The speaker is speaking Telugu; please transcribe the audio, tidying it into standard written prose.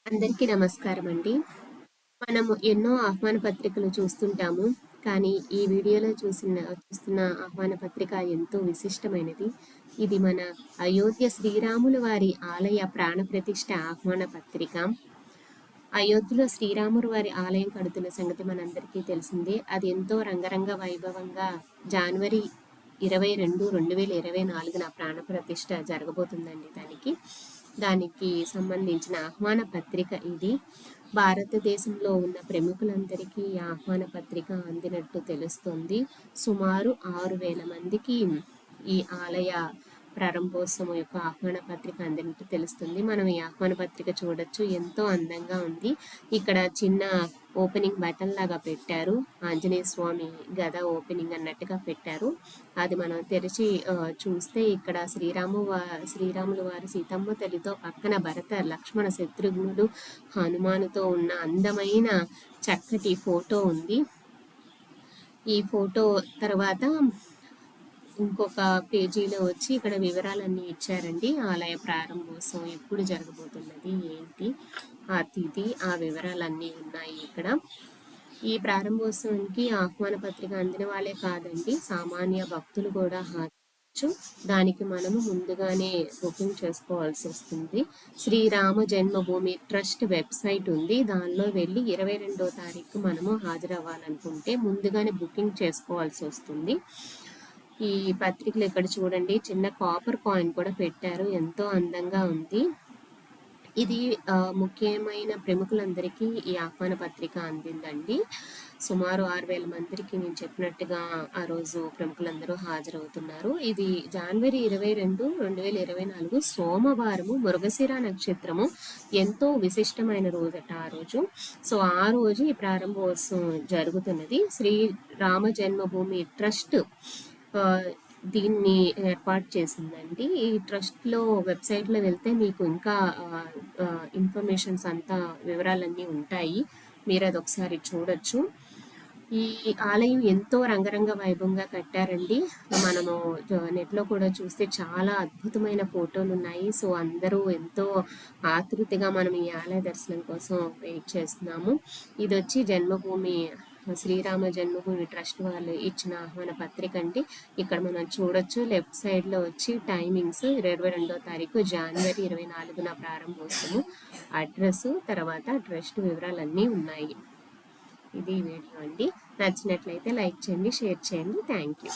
అందరికీ నమస్కారం అండి. మనము ఎన్నో ఆహ్వాన పత్రికలు చూస్తుంటాము. కానీ ఈ వీడియోలో చూస్తున్న ఆహ్వాన పత్రిక ఎంతో విశిష్టమైనది. ఇది మన అయోధ్య శ్రీరాముల వారి ఆలయ ప్రాణ ప్రతిష్ఠ ఆహ్వాన పత్రిక. అయోధ్యలో శ్రీరాములు వారి ఆలయం కడుతున్న సంగతి మనందరికీ తెలిసిందే. అది ఎంతో రంగరంగ వైభవంగా జనవరి 22, 2024 ప్రాణ ప్రతిష్ఠ జరగబోతుందండి. దానికి సంబంధించిన ఆహ్వాన పత్రిక ఇది. భారతదేశంలో ఉన్న ప్రముఖులందరికీ ఈ ఆహ్వాన పత్రిక అందినట్టు తెలుస్తుంది. సుమారు 6,000 మందికి ఈ ఆలయ ప్రారంభోత్సవం యొక్క ఆహ్వాన పత్రిక అందినట్టు తెలుస్తుంది. మనం ఈ ఆహ్వాన పత్రిక చూడొచ్చు, ఎంతో అందంగా ఉంది. ఇక్కడ చిన్న ఓపెనింగ్ బటన్ లాగా పెట్టారు. ఆంజనేయ స్వామి గద ఓపెనింగ్ అన్నట్టుగా పెట్టారు. అది మనం తెరిచి చూస్తే ఇక్కడ శ్రీరాములు వారి సీతమ్మ తల్లితో పక్కన భరత, లక్ష్మణ, శత్రుఘ్నుడు, హనుమానుతో ఉన్న అందమైన చక్కటి ఫోటో ఉంది. ఈ ఫోటో తర్వాత ఇంకొక పేజీలో వచ్చి ఇక్కడ వివరాలన్నీ ఇచ్చారండి. ఆలయ ప్రారంభోత్సవం ఎప్పుడు జరగబోతున్నది, ఏంటి, ఆ తిథి, ఆ వివరాలన్నీ ఉన్నాయి ఇక్కడ. ఈ ప్రారంభోత్సవానికి ఆహ్వాన పత్రిక అందిన వాళ్ళే కాదండి, సామాన్య భక్తులు కూడా హాజరు. దానికి మనము ముందుగానే బుకింగ్ చేసుకోవాల్సి వస్తుంది. శ్రీరామ జన్మభూమి ట్రస్ట్ వెబ్సైట్ ఉంది. దానిలో వెళ్ళి 22వ తారీఖు మనము హాజరవ్వాలనుకుంటే ముందుగానే బుకింగ్ చేసుకోవాల్సి వస్తుంది. ఈ పత్రికలు ఇక్కడ చూడండి, చిన్న కాపర్ కాయిన్ కూడా పెట్టారు, ఎంతో అందంగా ఉంది. ఇది ముఖ్యమైన ప్రముఖులందరికీ ఈ ఆహ్వాన పత్రిక అందిందండి. సుమారు 6,000 మందికి నేను చెప్పినట్టుగా ఆ రోజు ప్రముఖులందరూ హాజరవుతున్నారు. ఇది జనవరి 22, 2024 సోమవారము, మృగశిర నక్షత్రము, ఎంతో విశిష్టమైన రోజట ఆ రోజు. సో ఆ రోజు ఈ ప్రారంభోత్సవం జరుగుతున్నది. శ్రీ రామ జన్మభూమి ట్రస్ట్ దీన్ని ఏర్పాటు చేసిందండి. ఈ ట్రస్ట్లో వెబ్సైట్లో వెళ్తే మీకు ఇంకా ఇన్ఫర్మేషన్స్ అంతా వివరాలన్నీ ఉంటాయి, మీరు అది ఒకసారి చూడొచ్చు. ఈ ఆలయం ఎంతో రంగరంగ వైభవంగా కట్టారండి. మనము నెట్లో కూడా చూస్తే చాలా అద్భుతమైన ఫోటోలు ఉన్నాయి. సో అందరూ ఎంతో ఆతృతగా మనం ఈ ఆలయ దర్శనం కోసం వెయిట్ చేస్తున్నాము. ఇది వచ్చి జన్మభూమి శ్రీరామ జన్మభూమి ట్రస్ట్ వాళ్ళు ఇచ్చిన ఆహ్వాన పత్రిక అండి. ఇక్కడ మనం చూడొచ్చు, లెఫ్ట్ సైడ్లో వచ్చి టైమింగ్స్ 22వ తారీఖు జనవరి 24 ప్రారంభోత్సవం, అడ్రస్, తర్వాత ట్రస్ట్ వివరాలన్నీ ఉన్నాయి. ఇది వీడియో అండి. నచ్చినట్లయితే లైక్ చేయండి, షేర్ చేయండి. Thank you.